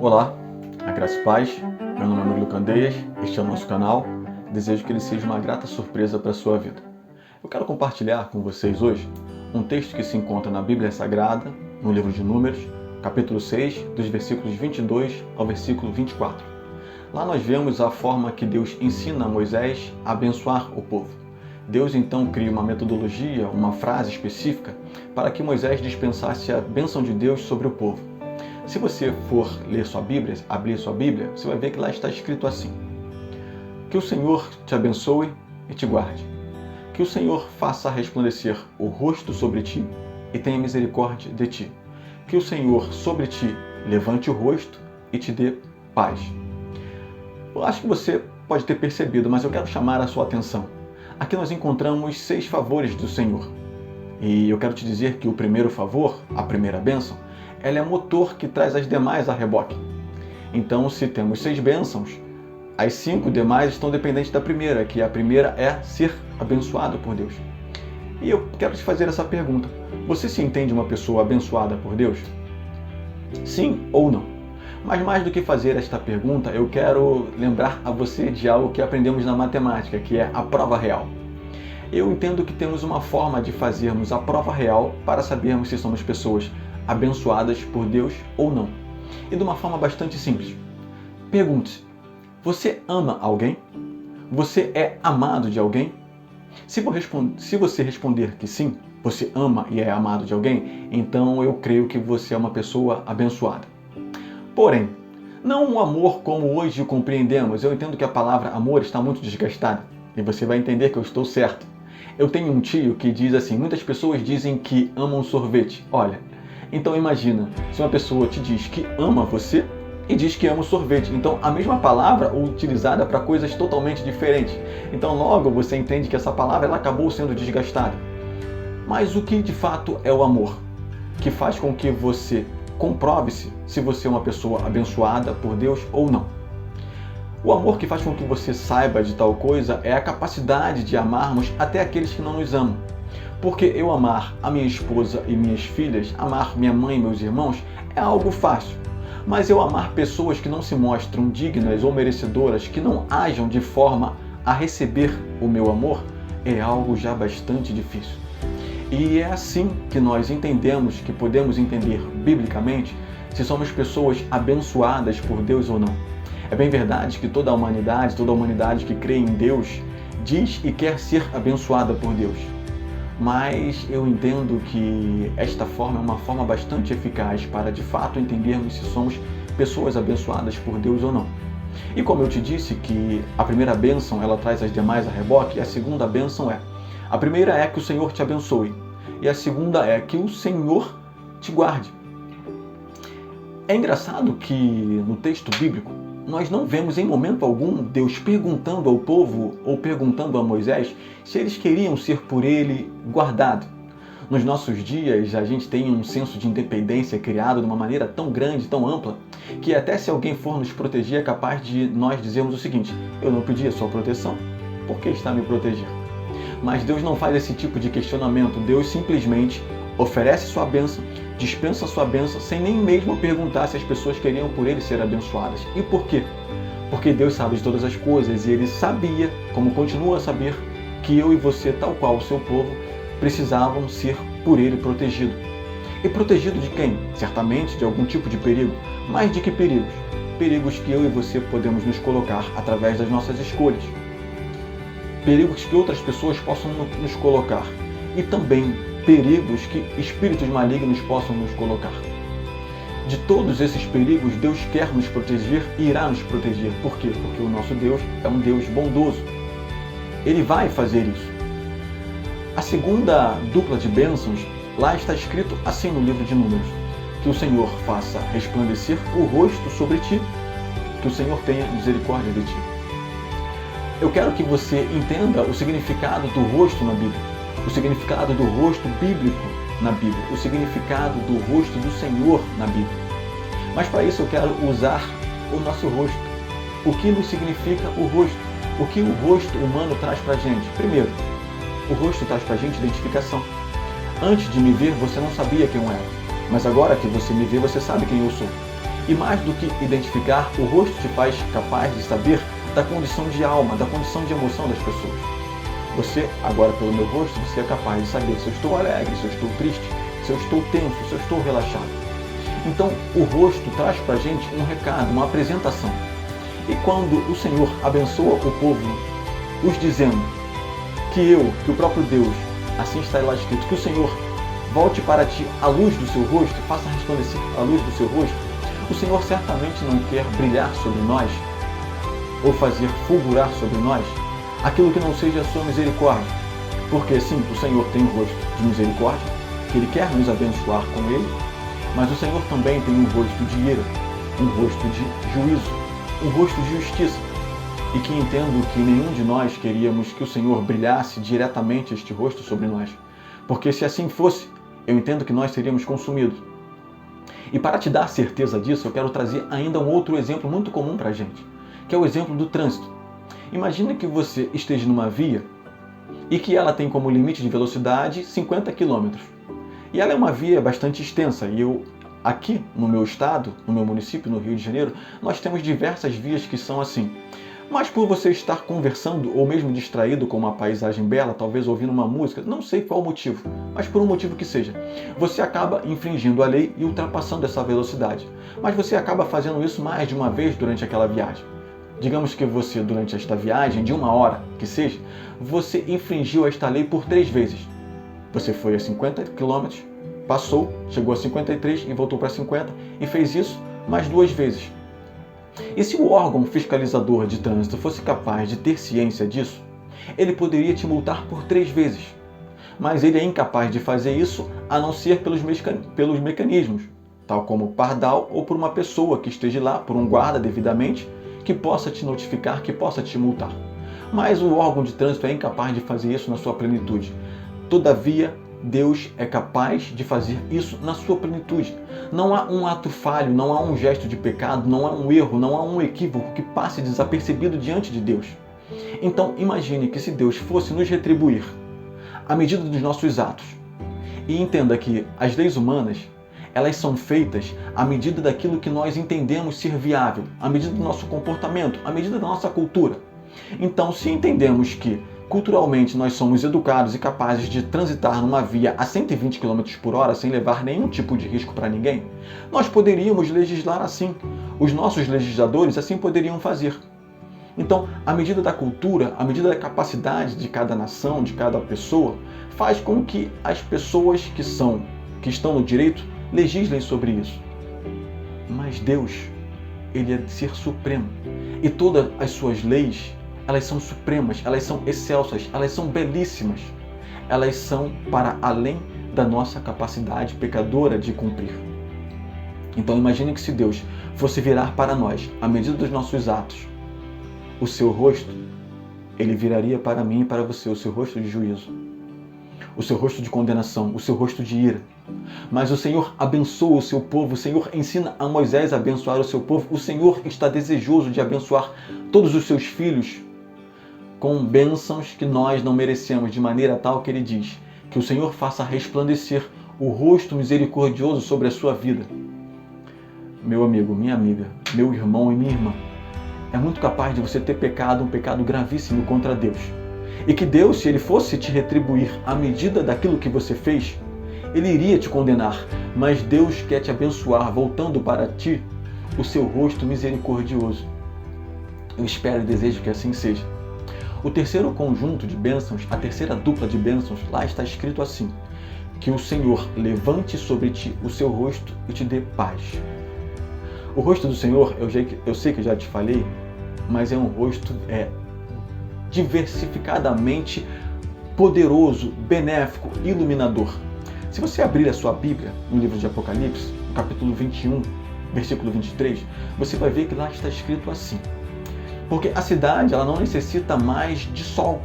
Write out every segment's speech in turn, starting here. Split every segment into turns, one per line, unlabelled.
Olá, a graça e paz, meu nome é Murilo Candeias, este é o nosso canal, desejo que ele seja uma grata surpresa para a sua vida. Eu quero compartilhar com vocês hoje um texto que se encontra na Bíblia Sagrada, no livro de Números, capítulo 6, dos versículos 22 ao versículo 24. Lá nós vemos a forma que Deus ensina a Moisés a abençoar o povo. Deus então cria uma metodologia, uma frase específica, para que Moisés dispensasse a bênção de Deus sobre o povo. Se você for ler sua Bíblia, abrir sua Bíblia, você vai ver que lá está escrito assim: que o Senhor te abençoe e te guarde. Que o Senhor faça resplandecer o rosto sobre ti e tenha misericórdia de ti. Que o Senhor sobre ti levante o rosto e te dê paz. Eu acho que você pode ter percebido, mas eu quero chamar a sua atenção. Aqui nós encontramos 6 favores do Senhor. E eu quero te dizer que o primeiro favor, a primeira bênção, ela é motor que traz as demais a reboque. Então, se temos 6 bênçãos, as 5 demais estão dependentes da primeira, que a primeira é ser abençoado por Deus. E eu quero te fazer essa pergunta: você se entende uma pessoa abençoada por Deus? Sim ou não? Mas mais do que fazer esta pergunta, eu quero lembrar a você de algo que aprendemos na matemática, que é a prova real. Eu entendo que temos uma forma de fazermos a prova real para sabermos se somos pessoas abençoadas por Deus ou não. E de uma forma bastante simples. Pergunte-se: você ama alguém? Você é amado de alguém? Se você responder que sim, você ama e é amado de alguém, então eu creio que você é uma pessoa abençoada. Porém, não um amor como hoje o compreendemos. Eu entendo que a palavra amor está muito desgastada e você vai entender que eu estou certo. Eu tenho um tio que diz assim: muitas pessoas dizem que amam sorvete. Olha, então imagina, se uma pessoa te diz que ama você e diz que ama o sorvete. Então a mesma palavra utilizada para coisas totalmente diferentes. Então logo você entende que essa palavra ela acabou sendo desgastada. Mas o que de fato é o amor? Que faz com que você comprove-se se você é uma pessoa abençoada por Deus ou não. O amor que faz com que você saiba de tal coisa é a capacidade de amarmos até aqueles que não nos amam. Porque eu amar a minha esposa e minhas filhas, amar minha mãe e meus irmãos, é algo fácil. Mas eu amar pessoas que não se mostram dignas ou merecedoras, que não ajam de forma a receber o meu amor, é algo já bastante difícil. E é assim que nós entendemos, que podemos entender biblicamente, se somos pessoas abençoadas por Deus ou não. É bem verdade que toda a humanidade que crê em Deus, diz e quer ser abençoada por Deus. Mas eu entendo que esta forma é uma forma bastante eficaz para de fato entendermos se somos pessoas abençoadas por Deus ou não. E como eu te disse que a primeira bênção ela traz as demais a reboque, a segunda bênção é: a primeira é que o Senhor te abençoe e a segunda é que o Senhor te guarde. É engraçado que no texto bíblico nós não vemos em momento algum Deus perguntando ao povo ou perguntando a Moisés se eles queriam ser por ele guardado. Nos nossos dias a gente tem um senso de independência criado de uma maneira tão grande, tão ampla, que até se alguém for nos proteger é capaz de nós dizermos o seguinte: eu não pedi a sua proteção, por que está me protegendo? Mas Deus não faz esse tipo de questionamento. Deus simplesmente oferece sua bênção, dispensa sua bênção, sem nem mesmo perguntar se as pessoas queriam por ele ser abençoadas. E por quê? Porque Deus sabe de todas as coisas e ele sabia, como continua a saber, que eu e você, tal qual o seu povo, precisavam ser por ele protegido. E protegido de quem? Certamente de algum tipo de perigo. Mas de que perigos? Perigos que eu e você podemos nos colocar através das nossas escolhas. Perigos que outras pessoas possam nos colocar. E também perigos que espíritos malignos possam nos colocar. De todos esses perigos, Deus quer nos proteger e irá nos proteger. Por quê? Porque o nosso Deus é um Deus bondoso. Ele vai fazer isso. A segunda dupla de bênçãos, lá está escrito assim no livro de Números: que o Senhor faça resplandecer o rosto sobre ti, que o Senhor tenha misericórdia de ti. Eu quero que você entenda o significado do rosto na Bíblia. O significado do rosto bíblico na Bíblia, o significado do rosto do Senhor na Bíblia. Mas para isso eu quero usar o nosso rosto. O que nos significa o rosto? O que o rosto humano traz para a gente? Primeiro, o rosto traz para a gente identificação. Antes de me ver, você não sabia quem eu era. Mas agora que você me vê, você sabe quem eu sou. E mais do que identificar, o rosto te faz capaz de saber da condição de alma, da condição de emoção das pessoas. Você, agora pelo meu rosto, você é capaz de saber se eu estou alegre, se eu estou triste, se eu estou tenso, se eu estou relaxado. Então, o rosto traz pra gente um recado, uma apresentação. E quando o Senhor abençoa o povo, os dizendo que o próprio Deus, assim está lá escrito, que o Senhor volte para ti a luz do seu rosto, faça resplandecer a luz do seu rosto, o Senhor certamente não quer brilhar sobre nós, ou fazer fulgurar sobre nós, aquilo que não seja a sua misericórdia. Porque sim, o Senhor tem um rosto de misericórdia, que Ele quer nos abençoar com Ele, mas o Senhor também tem um rosto de ira, um rosto de juízo, um rosto de justiça. E que entendo que nenhum de nós queríamos que o Senhor brilhasse diretamente este rosto sobre nós. Porque se assim fosse, eu entendo que nós seríamos consumidos. E para te dar certeza disso, eu quero trazer ainda um outro exemplo muito comum para a gente, que é o exemplo do trânsito. Imagina que você esteja numa via e que ela tem como limite de velocidade 50 km. E ela é uma via bastante extensa e aqui no meu estado, no meu município, no Rio de Janeiro, nós temos diversas vias que são assim. Mas por você estar conversando ou mesmo distraído com uma paisagem bela, talvez ouvindo uma música, não sei qual o motivo, mas por um motivo que seja, você acaba infringindo a lei e ultrapassando essa velocidade. Mas você acaba fazendo isso mais de uma vez durante aquela viagem. Digamos que você, durante esta viagem de 1 hora, que seja, você infringiu esta lei por 3 vezes. Você foi a 50 km, passou, chegou a 53 e voltou para 50 e fez isso mais 2 vezes. E se o órgão fiscalizador de trânsito fosse capaz de ter ciência disso, ele poderia te multar por 3 vezes. Mas ele é incapaz de fazer isso a não ser pelos mecanismos, tal como o pardal ou por uma pessoa que esteja lá, por um guarda devidamente, que possa te notificar, que possa te multar. Mas o órgão de trânsito é incapaz de fazer isso na sua plenitude. Todavia, Deus é capaz de fazer isso na sua plenitude. Não há um ato falho, não há um gesto de pecado, não há um erro, não há um equívoco que passe desapercebido diante de Deus. Então imagine que se Deus fosse nos retribuir à medida dos nossos atos, e entenda que as leis humanas, elas são feitas à medida daquilo que nós entendemos ser viável, à medida do nosso comportamento, à medida da nossa cultura. Então, se entendemos que culturalmente nós somos educados e capazes de transitar numa via a 120 km por hora sem levar nenhum tipo de risco para ninguém, nós poderíamos legislar assim. Os nossos legisladores assim poderiam fazer. Então, à medida da cultura, à medida da capacidade de cada nação, de cada pessoa, faz com que as pessoas que estão no direito legislem sobre isso. Mas Deus, Ele é de ser supremo. E todas as suas leis, elas são supremas, elas são excelsas, elas são belíssimas. Elas são para além da nossa capacidade pecadora de cumprir. Então imagine que se Deus fosse virar para nós, à medida dos nossos atos, o seu rosto, Ele viraria para mim e para você o seu rosto de juízo, o seu rosto de condenação, o seu rosto de ira. Mas o Senhor abençoa o seu povo, o Senhor ensina a Moisés a abençoar o seu povo, o Senhor está desejoso de abençoar todos os seus filhos com bênçãos que nós não merecemos, de maneira tal que Ele diz que o Senhor faça resplandecer o rosto misericordioso sobre a sua vida. Meu amigo, minha amiga, meu irmão e minha irmã, é muito capaz de você ter pecado, um pecado gravíssimo contra Deus. E que Deus, se Ele fosse te retribuir à medida daquilo que você fez, Ele iria te condenar. Mas Deus quer te abençoar, voltando para ti o seu rosto misericordioso. Eu espero e desejo que assim seja. O terceiro conjunto de bênçãos, a terceira dupla de bênçãos, lá está escrito assim: que o Senhor levante sobre ti o seu rosto e te dê paz. O rosto do Senhor, eu sei que já te falei, mas é um rosto diversificadamente poderoso, benéfico, iluminador. Se você abrir a sua Bíblia no livro de Apocalipse, no capítulo 21, versículo 23, você vai ver que lá está escrito assim: porque a cidade, ela não necessita mais de sol,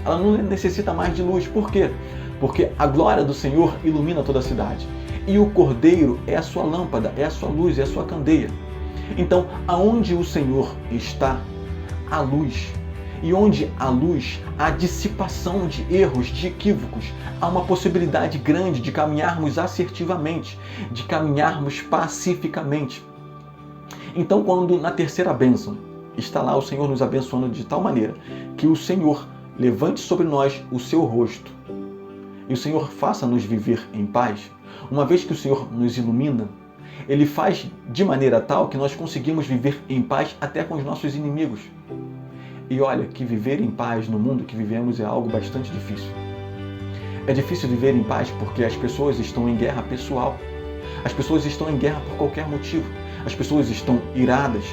ela não necessita mais de luz. Por quê? Porque a glória do Senhor ilumina toda a cidade. E o Cordeiro é a sua lâmpada, é a sua luz, é a sua candeia. Então, aonde o Senhor está, há luz. E onde há luz, há dissipação de erros, de equívocos. Há uma possibilidade grande de caminharmos assertivamente, de caminharmos pacificamente. Então, quando na terceira bênção está lá o Senhor nos abençoando de tal maneira que o Senhor levante sobre nós o seu rosto e o Senhor faça-nos viver em paz, uma vez que o Senhor nos ilumina, Ele faz de maneira tal que nós conseguimos viver em paz até com os nossos inimigos. E olha que viver em paz no mundo que vivemos é algo bastante difícil. É difícil viver em paz porque as pessoas estão em guerra pessoal. As pessoas estão em guerra por qualquer motivo. As pessoas estão iradas.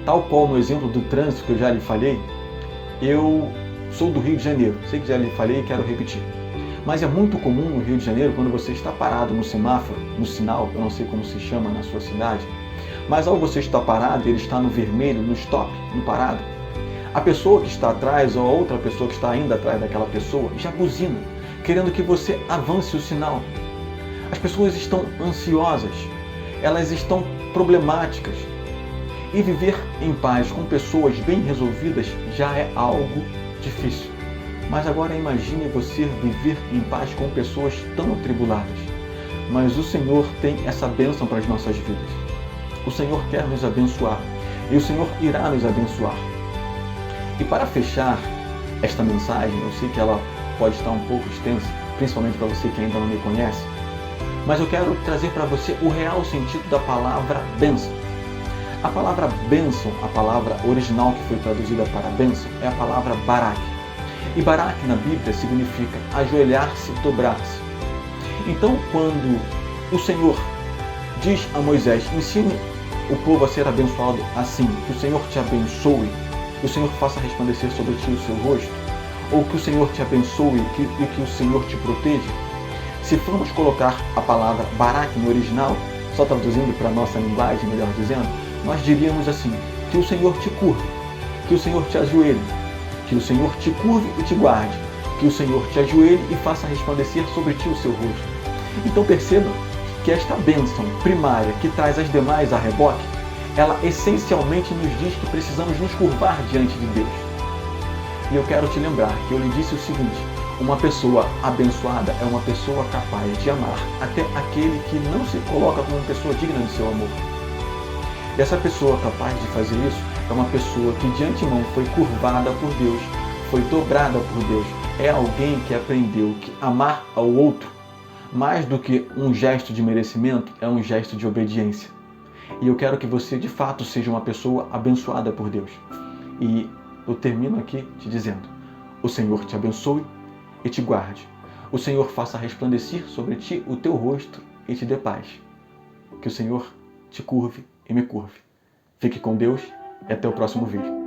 Tal qual no exemplo do trânsito que eu já lhe falei, eu sou do Rio de Janeiro. Sei que já lhe falei e quero repetir. Mas é muito comum no Rio de Janeiro, quando você está parado no semáforo, no sinal, eu não sei como se chama na sua cidade, mas ao você estar parado, ele está no vermelho, no stop, no parado, a pessoa que está atrás ou a outra pessoa que está ainda atrás daquela pessoa já buzina, querendo que você avance o sinal. As pessoas estão ansiosas, elas estão problemáticas. E viver em paz com pessoas bem resolvidas já é algo difícil. Mas agora imagine você viver em paz com pessoas tão atribuladas. Mas o Senhor tem essa bênção para as nossas vidas. O Senhor quer nos abençoar e o Senhor irá nos abençoar. E para fechar esta mensagem, eu sei que ela pode estar um pouco extensa, principalmente para você que ainda não me conhece, mas eu quero trazer para você o real sentido da palavra bênção. A palavra bênção, a palavra original que foi traduzida para bênção, é a palavra barak. E barak na Bíblia significa ajoelhar-se, dobrar-se. Então, quando o Senhor diz a Moisés, ensine o povo a ser abençoado assim, que o Senhor te abençoe, que o Senhor faça resplandecer sobre ti o seu rosto, ou que o Senhor te abençoe e que o Senhor te proteja, se formos colocar a palavra barak no original, só traduzindo para a nossa linguagem, melhor dizendo, nós diríamos assim, que o Senhor te curve, que o Senhor te ajoelhe, que o Senhor te curve e te guarde, que o Senhor te ajoelhe e faça resplandecer sobre ti o seu rosto. Então perceba que esta bênção primária que traz as demais a reboque, ela essencialmente nos diz que precisamos nos curvar diante de Deus. E eu quero te lembrar que eu lhe disse o seguinte, uma pessoa abençoada é uma pessoa capaz de amar até aquele que não se coloca como uma pessoa digna de seu amor. E essa pessoa capaz de fazer isso é uma pessoa que de antemão foi curvada por Deus, foi dobrada por Deus. É alguém que aprendeu que amar ao outro, mais do que um gesto de merecimento, é um gesto de obediência. E eu quero que você de fato seja uma pessoa abençoada por Deus. E eu termino aqui te dizendo, o Senhor te abençoe e te guarde. O Senhor faça resplandecer sobre ti o teu rosto e te dê paz. Que o Senhor te curve e me curve. Fique com Deus e até o próximo vídeo.